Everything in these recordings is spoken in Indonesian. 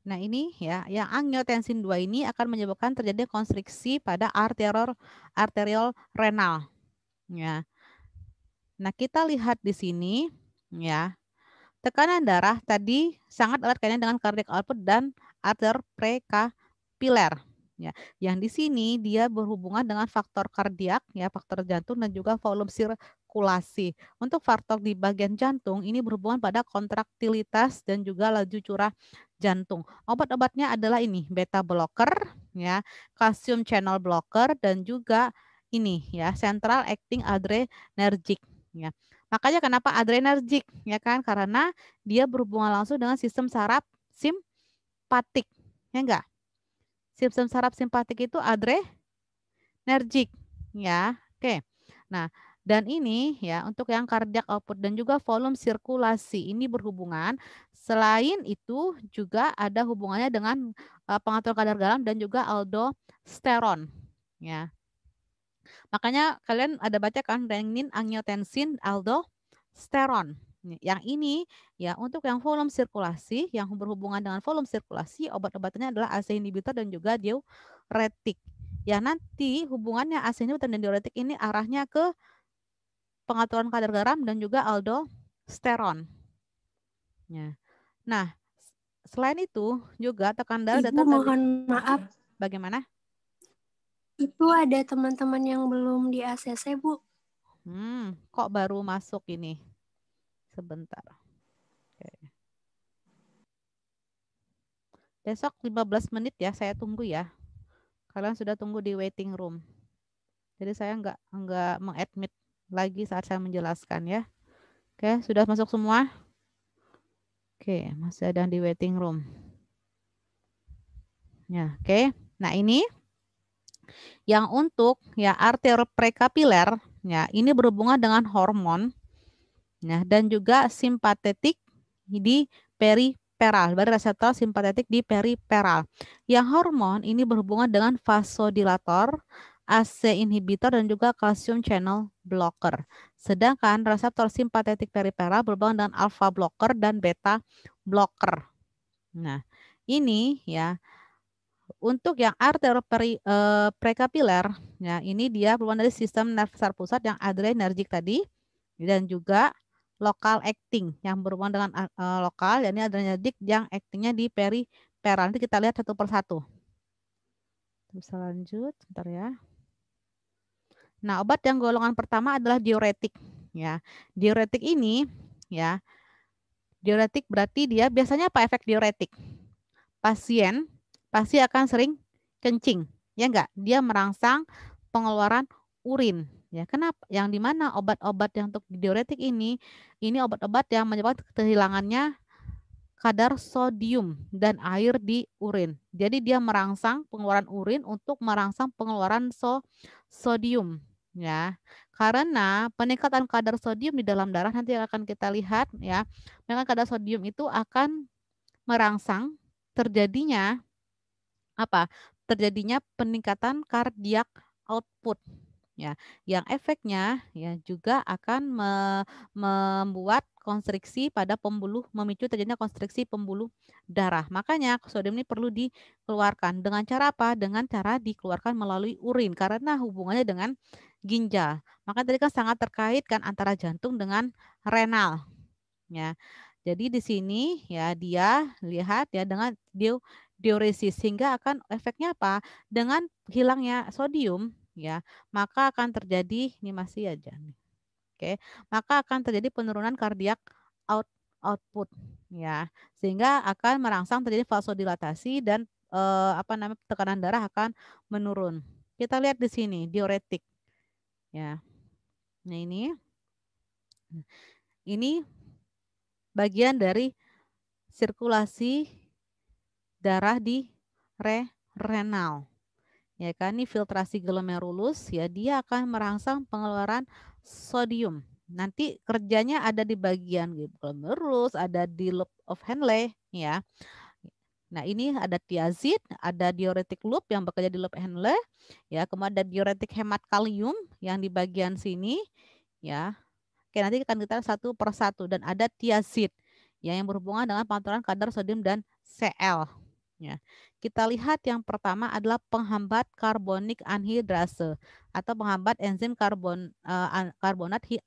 Nah, ini ya, yang angiotensin 2 ini akan menyebabkan terjadi konstriksi pada arteriol renal. Ya. Nah, kita lihat di sini ya. Tekanan darah tadi sangat erat kaitannya dengan cardiac output dan arter prekapiler. Ya, yang di sini dia berhubungan dengan faktor kardiak, ya, faktor jantung dan juga volume sirkulasi. Untuk faktor di bagian jantung ini berhubungan pada kontraktilitas dan juga laju curah jantung. Obat-obatnya adalah ini, beta blocker, ya, calcium channel blocker dan juga ini ya, central acting adrenergic, ya. Makanya kenapa adrenergic, ya kan? Karena dia berhubungan langsung dengan sistem saraf simpatik, ya enggak? Sistem saraf simpatik itu adrenergic, ya. Oke. Nah, dan ini ya untuk yang cardiac output dan juga volume sirkulasi ini berhubungan. Selain itu juga ada hubungannya dengan pengatur kadar garam dan juga aldosteron, ya. Makanya kalian ada baca kan renin, angiotensin, aldosteron. Yang ini ya untuk yang volume sirkulasi, yang berhubungan dengan volume sirkulasi, obat-obatannya adalah ACE inhibitor dan juga diuretik. Ya nanti hubungannya ACE inhibitor dan diuretik ini arahnya ke pengaturan kadar garam dan juga aldosteron. Ya. Nah, selain itu juga tekan darah Ibu tadi mohon maaf, bagaimana? itu ada teman-teman yang belum di ACC, Bu. Kok baru masuk ini? Sebentar. Oke. Besok 15 menit ya, saya tunggu ya. Kalian sudah tunggu di waiting room. Jadi saya nggak mengadmit lagi saat saya menjelaskan ya. Oke, sudah masuk semua? Oke, masih ada di waiting room. Ya, oke. Nah, ini yang untuk ya arter prekapiler ya, ini berhubungan dengan hormon ya dan juga simpatetik di periferal, dari reseptor simpatetik di periferal. Yang hormon ini berhubungan dengan vasodilator, ACE inhibitor dan juga calcium channel blocker. Sedangkan reseptor simpatetik periferal berhubungan dengan alpha blocker dan beta blocker. Nah, ini ya untuk yang arter prekapiler ya ini dia berhubungan dari sistem nervus pusat yang adrenergic tadi dan juga lokal acting yang berhubungan dengan lokal, yakni adrenergic yang actingnya di periferal. Nanti kita lihat satu persatu. Bisa lanjut, sebentar ya. Nah, obat yang golongan pertama adalah diuretik. Ya, diuretik ini, ya, diuretik berarti dia biasanya apa efek diuretik? Pasien pasti akan sering kencing, ya enggak? Dia merangsang pengeluaran urin. Ya, kenapa? Yang dimana obat-obat yang untuk diuretik ini obat-obat yang menyebabkan kehilangannya kadar sodium dan air di urin. Jadi dia merangsang pengeluaran urin untuk merangsang pengeluaran sodium, ya. Karena peningkatan kadar sodium di dalam darah nanti akan kita lihat ya. Peningkatan kadar sodium itu akan merangsang terjadinya apa? Terjadinya peningkatan kardiak output, ya, yang efeknya ya juga akan membuat konstriksi pada pembuluh, memicu terjadinya konstriksi pembuluh darah. Makanya sodium ini perlu dikeluarkan dengan cara apa? Dengan cara dikeluarkan melalui urin karena hubungannya dengan ginjal. Maka tadi kan sangat terkait kan antara jantung dengan renal, ya. Jadi di sini ya dia lihat ya dengan diuresis sehingga akan efeknya apa? Dengan hilangnya sodium ya, maka akan terjadi ini masih aja nih. Oke, maka akan terjadi penurunan kardiak output ya. Sehingga akan merangsang terjadi vasodilatasi dan tekanan darah akan menurun. Kita lihat di sini diuretik ya. Nah, ini bagian dari sirkulasi darah di renal. Ya kan, ini filtrasi glomerulus ya, dia akan merangsang pengeluaran sodium. Nanti kerjanya ada di bagian glomerulus, ada di loop of Henle ya. Nah, ini ada thiazid, ada diuretic loop yang bekerja di loop Henle ya, kemudian ada diuretik hemat kalium yang di bagian sini ya. Oke, nanti kita satu persatu dan ada thiazid ya, yang berhubungan dengan pengaturan kadar sodium dan Cl. Ya. Kita lihat yang pertama adalah penghambat karbonik anhidrase atau penghambat enzim karbonat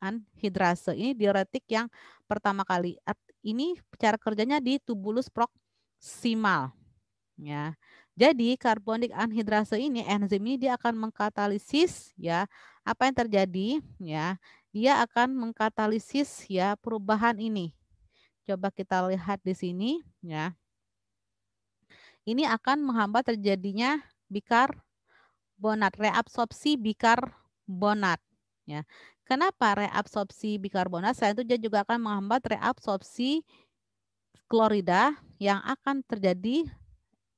anhidrase. Ini diuretik yang pertama kali. Ini cara kerjanya di tubulus proksimal. Ya. Jadi karbonik anhidrase ini enzim ini dia akan mengkatalisis ya. Apa yang terjadi ya? Dia akan mengkatalisis ya perubahan ini. Coba kita lihat di sini ya. Ini akan menghambat terjadinya bikarbonat, reabsorpsi bikarbonat. Ya. Kenapa reabsorpsi bikarbonat? Selain itu dia juga akan menghambat reabsorpsi klorida yang akan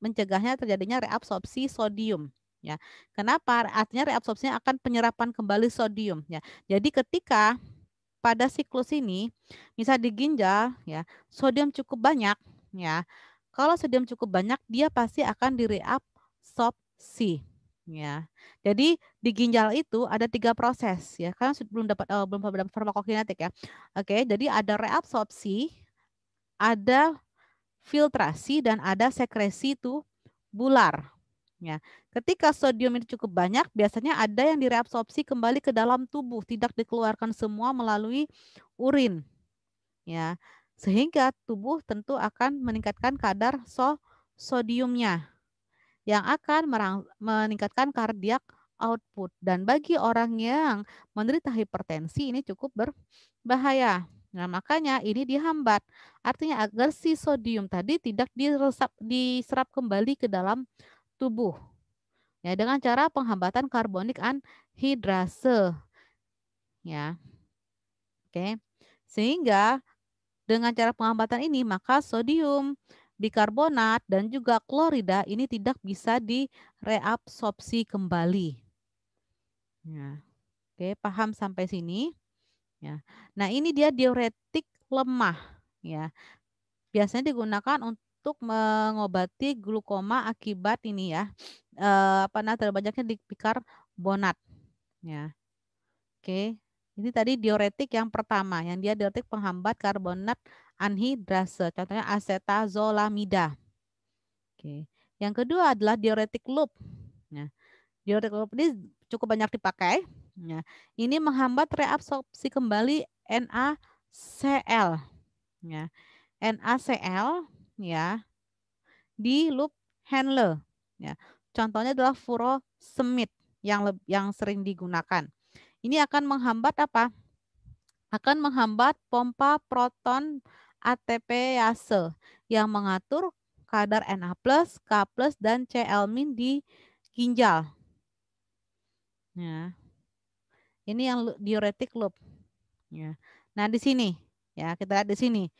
mencegahnya terjadinya reabsorpsi sodium. Ya. Kenapa? Artinya reabsorpsinya akan penyerapan kembali sodium. Ya. Jadi ketika pada siklus ini, misal di ginjal, ya, sodium cukup banyak, ya. Kalau sodium cukup banyak, dia pasti akan direabsorpsi, ya. Jadi di ginjal itu ada 3 proses, ya. Karena belum dapat farmakokinetik ya. Oke, jadi ada reabsorpsi, ada filtrasi dan ada sekresi tubular. Ya. Ketika sodium itu cukup banyak, biasanya ada yang direabsorpsi kembali ke dalam tubuh, tidak dikeluarkan semua melalui urin. Ya. Sehingga tubuh tentu akan meningkatkan kadar sodiumnya yang akan meningkatkan kardiak output. Dan bagi orang yang menderita hipertensi ini cukup berbahaya. Nah, makanya ini dihambat. Artinya agar si sodium tadi tidak diserap kembali ke dalam tubuh. Ya, dengan cara penghambatan karbonik anhidrase. Ya. Oke. Sehingga dengan cara penghambatan ini maka sodium bikarbonat dan juga klorida ini tidak bisa direabsorpsi kembali. Ya. Oke, paham sampai sini? Ya. Nah, ini dia diuretik lemah, ya. Biasanya digunakan untuk mengobati glukoma akibat ini ya. Terlalu banyaknya di bikarbonat, ya. Oke. Ini tadi diuretik yang pertama, yang dia diuretik penghambat karbonat anhidrase, contohnya acetazolamida. Oke. Yang kedua adalah diuretik loop. Nah, diuretik loop ini cukup banyak dipakai. Nah, ini menghambat reabsorpsi kembali NaCl. Ya. NaCl ya di loop Henle. Ya. Contohnya adalah furosemid yang sering digunakan. Ini akan menghambat apa? Akan menghambat pompa proton ATPase yang mengatur kadar Na+, K+, dan Cl- di ginjal. Ya. Ini yang diuretic loop. Ya. Nah, di sini ya, kita lihat di sini.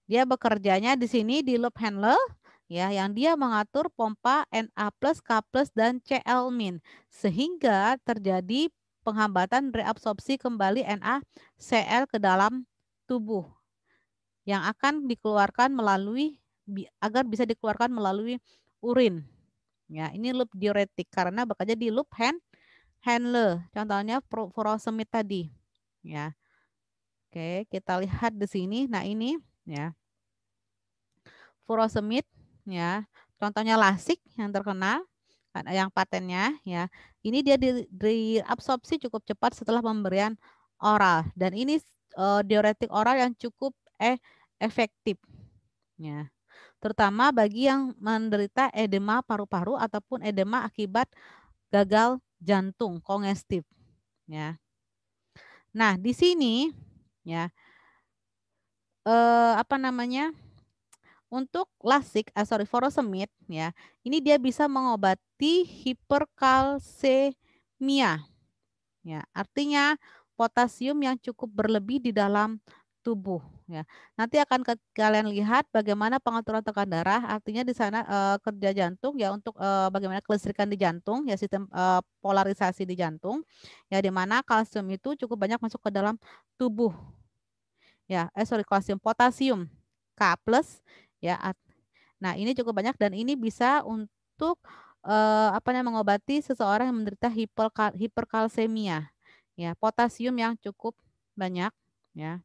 Dia bekerjanya di sini di loop Henle ya yang dia mengatur pompa Na+, K+, dan Cl- sehingga terjadi penghambatan reabsorpsi kembali NaCl ke dalam tubuh yang akan dikeluarkan agar bisa dikeluarkan melalui urin. Ya, ini loop diuretik karena bekerja di loop Henle. Contohnya furosemid tadi. Ya. Oke, kita lihat di sini. Nah, ini ya. Furosemid ya. Contohnya lasik yang terkenal yang patennya ya. Ini dia diabsorpsi cukup cepat setelah pemberian oral dan ini diuretik oral yang cukup efektif ya. Terutama bagi yang menderita edema paru-paru ataupun edema akibat gagal jantung kongestif ya. Nah, di sini ya apa namanya? Untuk lasik, furosemid ya, ini dia bisa mengobati hiperkalsemia. Ya, artinya potasium yang cukup berlebih di dalam tubuh ya. Nanti akan kalian lihat bagaimana pengaturan tekan darah, artinya di sana kerja jantung ya untuk bagaimana kelistrikan di jantung ya, sistem polarisasi di jantung ya, di mana kalsium itu cukup banyak masuk ke dalam tubuh. Ya, potasium K+ ya. Nah, ini cukup banyak dan ini bisa untuk mengobati seseorang yang menderita hiperkalsemia. Ya, potasium yang cukup banyak ya.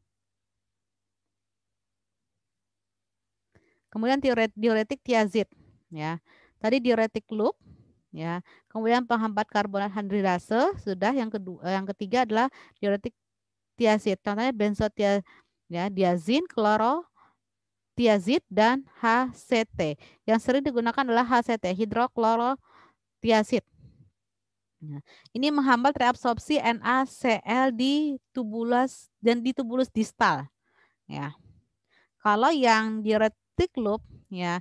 Kemudian diuretik tiazid ya. Tadi diuretic loop, ya. Kemudian penghambat karbonat anhidrase sudah. Yang ketiga adalah diuretik tiazid. Contohnya benzodiazin, klorotiazid, dan HCT. Yang sering digunakan adalah HCT, hidroklorotiazid. Nah, ini menghambat reabsorpsi NaCl di tubulus dan di tubulus distal. Ya. Kalau yang diuretic loop, ya,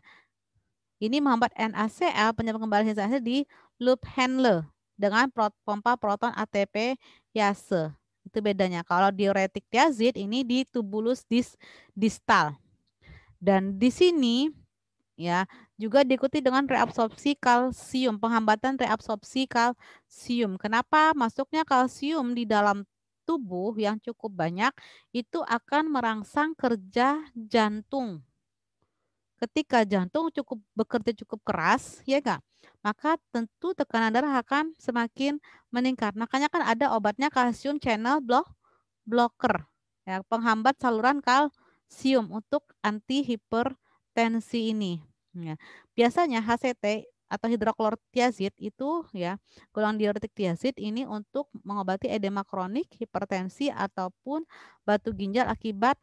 ini menghambat NaCl penyebab kembali sensasi di loop Henle dengan pompa proton ATP yase. Itu bedanya. Kalau diuretik tiazid ini di tubulus distal. Dan di sini ya juga diikuti dengan reabsorpsi kalsium, penghambatan reabsorpsi kalsium. Kenapa? Masuknya kalsium di dalam tubuh yang cukup banyak itu akan merangsang kerja jantung. Ketika jantung bekerja cukup keras, ya enggak? Maka tentu tekanan darah akan semakin meningkat. Makanya kan ada obatnya kalsium channel blocker, ya, penghambat saluran kalsium untuk anti hipertensi ini. Ya. Biasanya HCT atau hidroklorotiazid itu ya golongan diuretik tiazid ini untuk mengobati edema kronik, hipertensi ataupun batu ginjal akibat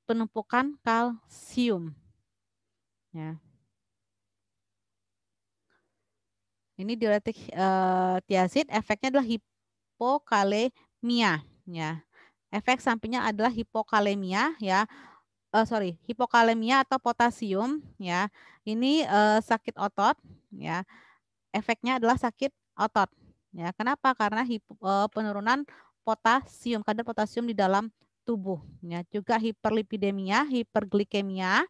penumpukan kalsium. Ya. Ini diuretik tiazid, efeknya adalah hipokalemia. Ya. Efek sampingnya adalah hipokalemia, ya. Hipokalemia atau potasium, ya. Ini sakit otot, ya. Efeknya adalah sakit otot. Ya. Kenapa? Karena penurunan potasium, kadar potasium di dalam tubuh. Ya. Juga hiperlipidemia, hiperglikemia.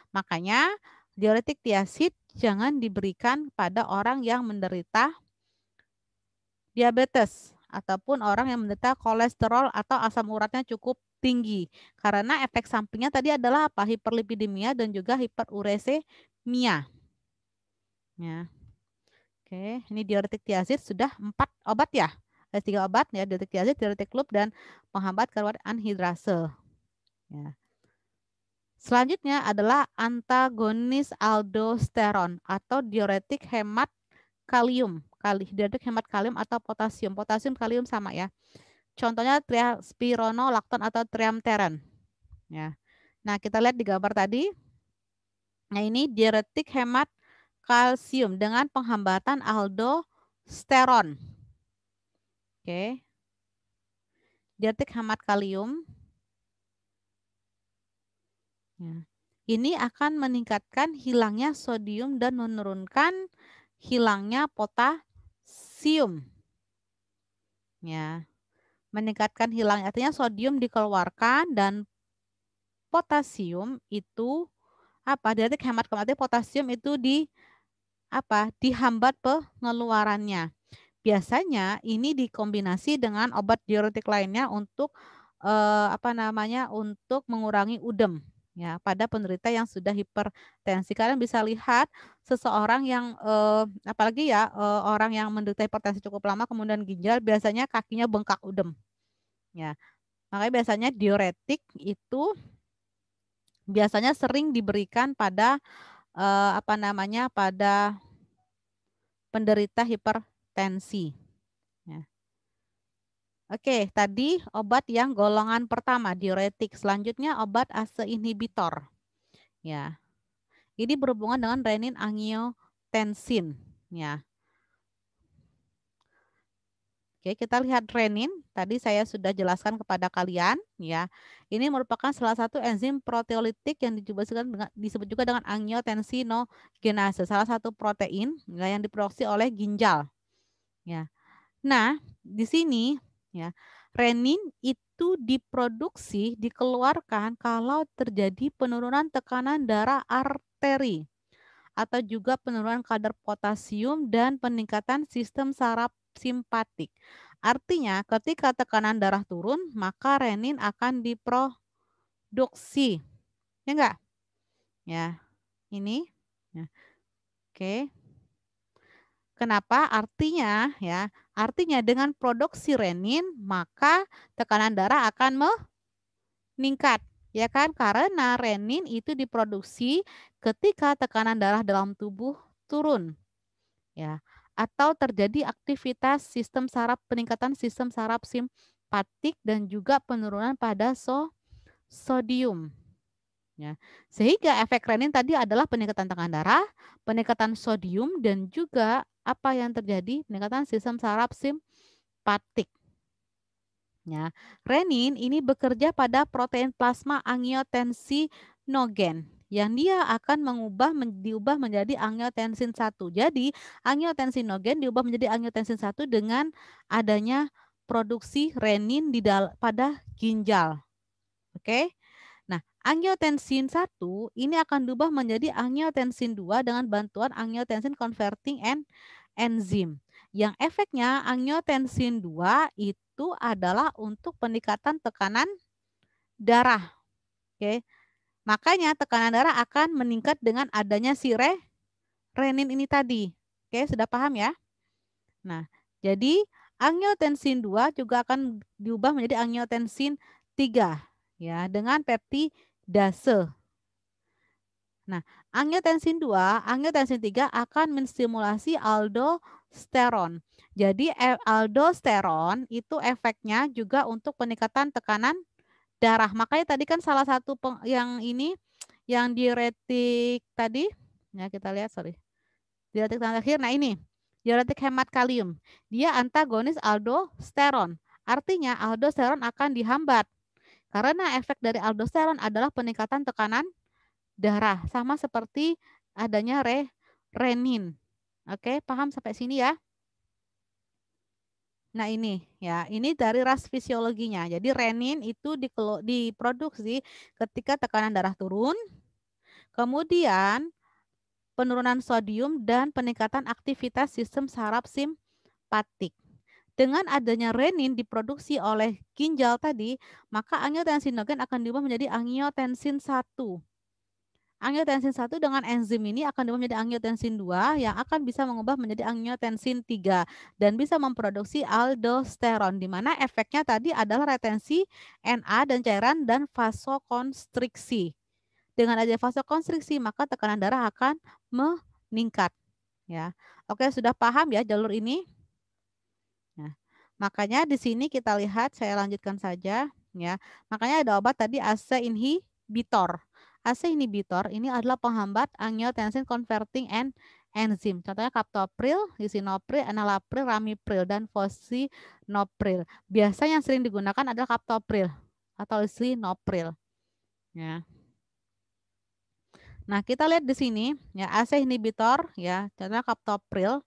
Makanya diuretik tiazid jangan diberikan pada orang yang menderita diabetes ataupun orang yang menderita kolesterol atau asam uratnya cukup tinggi. Karena efek sampingnya tadi adalah apa? Hiperlipidemia dan juga hiperuresemia. Ya. Oke, ini diuretik tiazid sudah 4 obat ya. Ada 3 obat ya, diuretik tiazid, diuretik loop, dan penghambat karbonat anhidrase. Ya. Selanjutnya adalah antagonis aldosteron atau diuretik hemat kalium. Diuretik hemat kalium atau potasium. Potasium kalium sama ya. Contohnya trispironolakton atau triamteren. Ya. Nah, kita lihat di gambar tadi. Nah, ini diuretik hemat kalsium dengan penghambatan aldosteron. Oke. Diuretik hemat kalium. Ya. Ini akan meningkatkan hilangnya sodium dan menurunkan hilangnya potasium. Ya. Meningkatkan hilang, artinya sodium dikeluarkan dan potasium itu apa? Diuretik hemat kalium, potasium itu dihambat pengeluarannya. Biasanya ini dikombinasi dengan obat diuretik lainnya untuk untuk mengurangi udem ya pada penderita yang sudah hipertensi. Kalian bisa lihat seseorang yang apalagi ya orang yang menderita hipertensi cukup lama kemudian ginjal biasanya kakinya bengkak udem. Ya. Makanya biasanya diuretik itu biasanya sering diberikan pada pada penderita hipertensi. Ya. Oke, tadi obat yang golongan pertama diuretik. Selanjutnya obat ACE inhibitor. Ya. Ini berhubungan dengan renin angiotensin, ya. Oke, kita lihat renin. Tadi saya sudah jelaskan kepada kalian, ya. Ini merupakan salah satu enzim proteolitik yang disebut juga dengan angiotensinogenase, salah satu protein ya, yang diproduksi oleh ginjal. Ya. Nah, di sini ya, renin itu dikeluarkan kalau terjadi penurunan tekanan darah arteri atau juga penurunan kadar potasium dan peningkatan sistem saraf simpatik. Artinya, ketika tekanan darah turun, maka renin akan diproduksi. Ya enggak? Ya. Ini. Ya. Oke. Kenapa? Artinya dengan produksi renin, maka tekanan darah akan meningkat. Ya kan? Karena renin itu diproduksi ketika tekanan darah dalam tubuh turun. Ya, atau terjadi aktivitas sistem saraf, peningkatan sistem saraf simpatik dan juga penurunan pada sodium. Ya. Sehingga efek renin tadi adalah peningkatan tekanan darah, peningkatan sodium dan juga apa yang terjadi? Peningkatan sistem saraf simpatik. Ya. Renin ini bekerja pada protein plasma angiotensinogen yang dia akan diubah menjadi angiotensin 1. Jadi, angiotensinogen diubah menjadi angiotensin 1 dengan adanya produksi renin pada ginjal. Oke. Nah, angiotensin 1 ini akan diubah menjadi angiotensin 2 dengan bantuan angiotensin converting enzim. Yang efeknya angiotensin 2 itu adalah untuk peningkatan tekanan darah. Oke. Makanya tekanan darah akan meningkat dengan adanya si renin ini tadi. Oke, sudah paham ya? Nah, jadi angiotensin 2 juga akan diubah menjadi angiotensin 3 ya dengan peptidase. Nah, angiotensin 2, angiotensin 3 akan menstimulasi aldosteron. Jadi aldosteron itu efeknya juga untuk peningkatan tekanan darah. Makanya tadi kan salah satu yang ini yang diuretik tadi, ya kita lihat sorry. Diuretik terakhir, nah ini diuretik hemat kalium. Dia antagonis aldosteron. Artinya aldosteron akan dihambat. Karena efek dari aldosteron adalah peningkatan tekanan darah, sama seperti adanya renin. Oke, paham sampai sini ya? Nah ini ya, ini dari ras fisiologinya. Jadi renin itu diproduksi ketika tekanan darah turun, kemudian penurunan sodium dan peningkatan aktivitas sistem saraf simpatik. Dengan adanya renin diproduksi oleh ginjal tadi, maka angiotensinogen akan diubah menjadi angiotensin 1. Angiotensin 1 dengan enzim ini akan diubah menjadi angiotensin 2 yang akan bisa mengubah menjadi angiotensin 3 dan bisa memproduksi aldosteron di mana efeknya tadi adalah retensi Na dan cairan dan vasokonstriksi. Dengan adanya vasokonstriksi maka tekanan darah akan meningkat ya. Oke, sudah paham ya jalur ini? Nah, makanya di sini kita lihat, saya lanjutkan saja ya. Makanya ada obat tadi ACE inhibitor. ACE inhibitor ini adalah penghambat angiotensin converting enzim. Contohnya captopril, lisinopril, enalapril, ramipril dan fosinopril. Biasanya yang sering digunakan adalah captopril atau lisinopril. Ya. Nah, kita lihat di sini ya ACE inhibitor ya, contohnya captopril.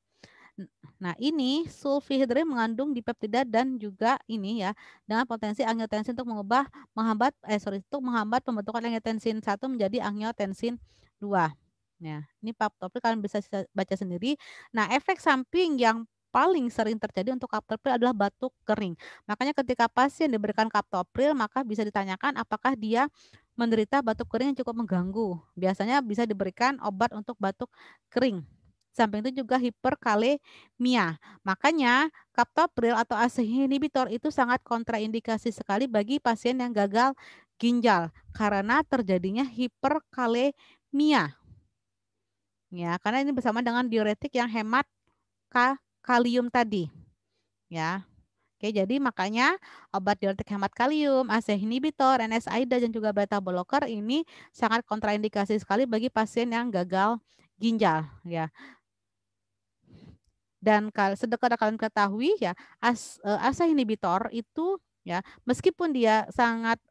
Nah, ini sulfihidrin mengandung dipeptida dan juga ini ya dengan potensi angiotensin untuk untuk menghambat pembentukan angiotensin 1 menjadi angiotensin 2. Ya, ini captopril kalian bisa baca sendiri. Nah, efek samping yang paling sering terjadi untuk captopril adalah batuk kering. Makanya ketika pasien diberikan captopril, maka bisa ditanyakan apakah dia menderita batuk kering yang cukup mengganggu. Biasanya bisa diberikan obat untuk batuk kering. Samping itu juga hiperkalemia. Makanya captopril atau ACE inhibitor itu sangat kontraindikasi sekali bagi pasien yang gagal ginjal karena terjadinya hiperkalemia. Ya, karena ini bersama dengan diuretik yang hemat kalium tadi. Ya. Oke, jadi makanya obat diuretik hemat kalium, ACE inhibitor, NSAIDA dan juga beta blocker ini sangat kontraindikasi sekali bagi pasien yang gagal ginjal ya. Dan sedekat kalian ketahui ya, ACE inhibitor itu ya, meskipun dia sangat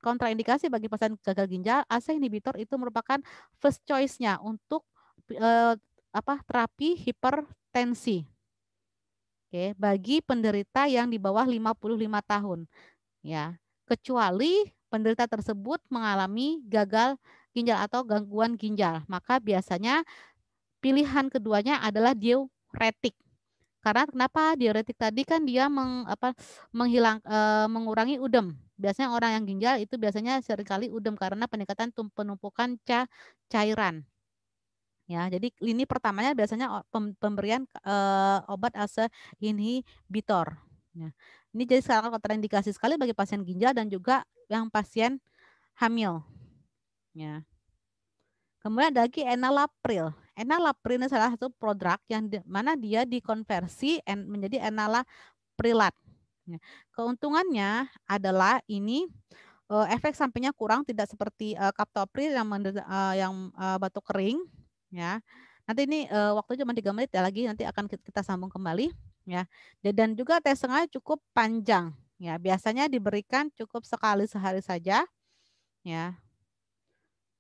kontraindikasi bagi pasien gagal ginjal, ACE inhibitor itu merupakan first choice-nya untuk terapi hipertensi. Oke, bagi penderita yang di bawah 55 tahun ya. Kecuali penderita tersebut mengalami gagal ginjal atau gangguan ginjal, maka biasanya pilihan keduanya adalah diuretik. Karena kenapa diuretik tadi kan dia mengurangi udem. Biasanya orang yang ginjal itu biasanya seringkali udem karena peningkatan penumpukan cairan. Ya, jadi ini pertamanya biasanya pemberian obat ACE inhibitor. Ya. Ini jadi sangat kontraindikasi sekali bagi pasien ginjal dan juga yang pasien hamil. Ya. Kemudian ada lagi enalapril. Enalapril ini salah satu produk yang mana dia dikonversi menjadi enalaprilat. Ya. Keuntungannya adalah ini efek sampingnya kurang, tidak seperti captopril yang batuk kering. Ya. Nanti ini waktu cuma 3 menit ya lagi, nanti akan kita sambung kembali. Ya. Dan juga tes tengahnya cukup panjang. Ya, biasanya diberikan cukup sekali sehari saja. Ya.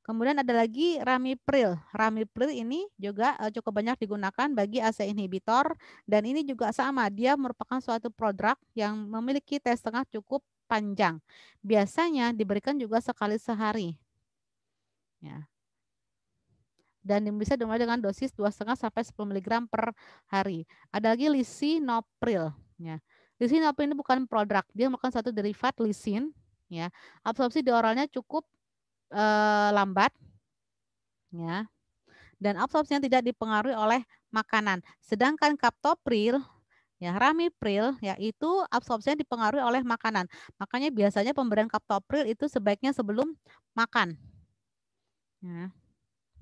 Kemudian ada lagi ramipril. Ramipril ini juga cukup banyak digunakan bagi ACE inhibitor dan ini juga sama, dia merupakan suatu produk yang memiliki tes tengah cukup panjang. Biasanya diberikan juga sekali sehari. Ya. Dan bisa dimulai dengan dosis 2,5 sampai 10 mg per hari. Ada lagi lisinopril. Ya. Lisinopril ini bukan produk, dia merupakan satu derivat lisin. Ya. Absorpsi di oralnya cukup lambat. Ya. Dan absorpsinya tidak dipengaruhi oleh makanan. Sedangkan captopril, ya ramipril, yaitu absorpsinya dipengaruhi oleh makanan. Makanya biasanya pemberian captopril itu sebaiknya sebelum makan. Ya.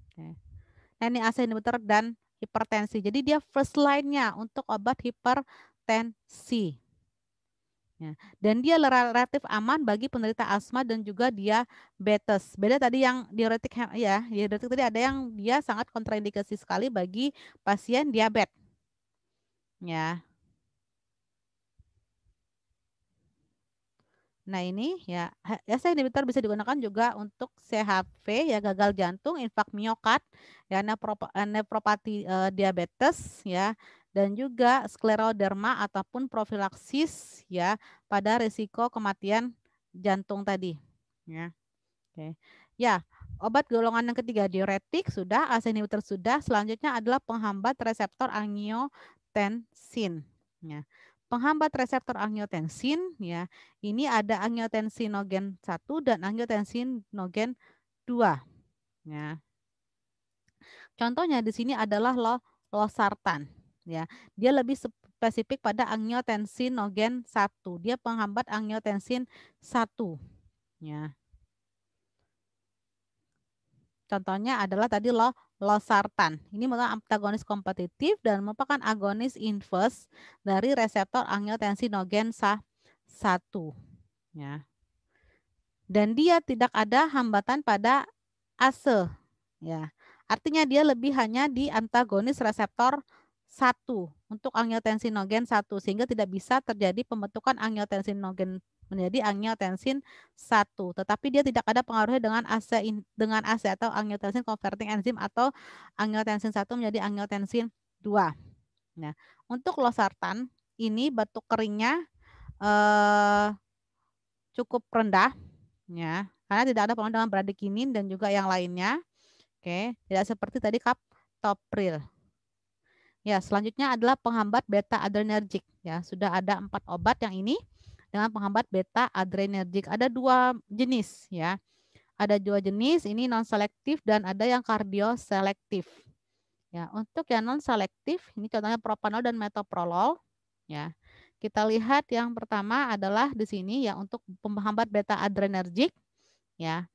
Oke. Nah, ini ACE inhibitor dan hipertensi. Jadi dia first line-nya untuk obat hipertensi. Ya. Dan dia relatif aman bagi penderita asma dan juga diabetes. Beda tadi yang diuretik ya, diuretik tadi ada yang dia sangat kontraindikasi sekali bagi pasien diabetes. Ya. Nah ini ya, ACE inhibitor bisa digunakan juga untuk CHV ya, gagal jantung, infak miokard, ya nefropati diabetes ya, dan juga skleroderma ataupun profilaksis ya pada risiko kematian jantung tadi. Ya, oke. Ya, obat golongan yang ketiga diuretik sudah, ACE inhibitor sudah. Selanjutnya adalah penghambat reseptor angiotensin. Ya. Penghambat reseptor angiotensin ya. Ini ada angiotensinogen 1 dan angiotensinogen 2 ya. Contohnya di sini adalah losartan ya. Dia lebih spesifik pada angiotensinogen 1. Dia penghambat angiotensin 1 ya. Contohnya adalah tadi losartan. Ini merupakan antagonis kompetitif dan merupakan agonis inverse dari reseptor angiotensinogen 1 ya. Dan dia tidak ada hambatan pada ACE ya. Artinya dia lebih hanya di antagonis reseptor 1 untuk angiotensinogen 1 sehingga tidak bisa terjadi pembentukan angiotensinogen menjadi angiotensin 1, tetapi dia tidak ada pengaruhnya dengan ACE atau angiotensin converting enzyme atau angiotensin 1 menjadi angiotensin 2. Nah, untuk losartan ini batuk keringnya cukup rendah ya, karena tidak ada pengaruh dengan bradykinin dan juga yang lainnya. Oke, tidak seperti tadi captopril. Ya, selanjutnya adalah penghambat beta adrenergic ya. Sudah ada 4 obat yang ini dengan penghambat beta adrenergic. Ada 2 jenis ya. Ada 2 jenis, ini non selektif dan ada yang kardioselektif. Ya, untuk yang non selektif ini contohnya propanol dan metoprolol ya. Kita lihat yang pertama adalah di sini ya untuk penghambat beta adrenergic ya.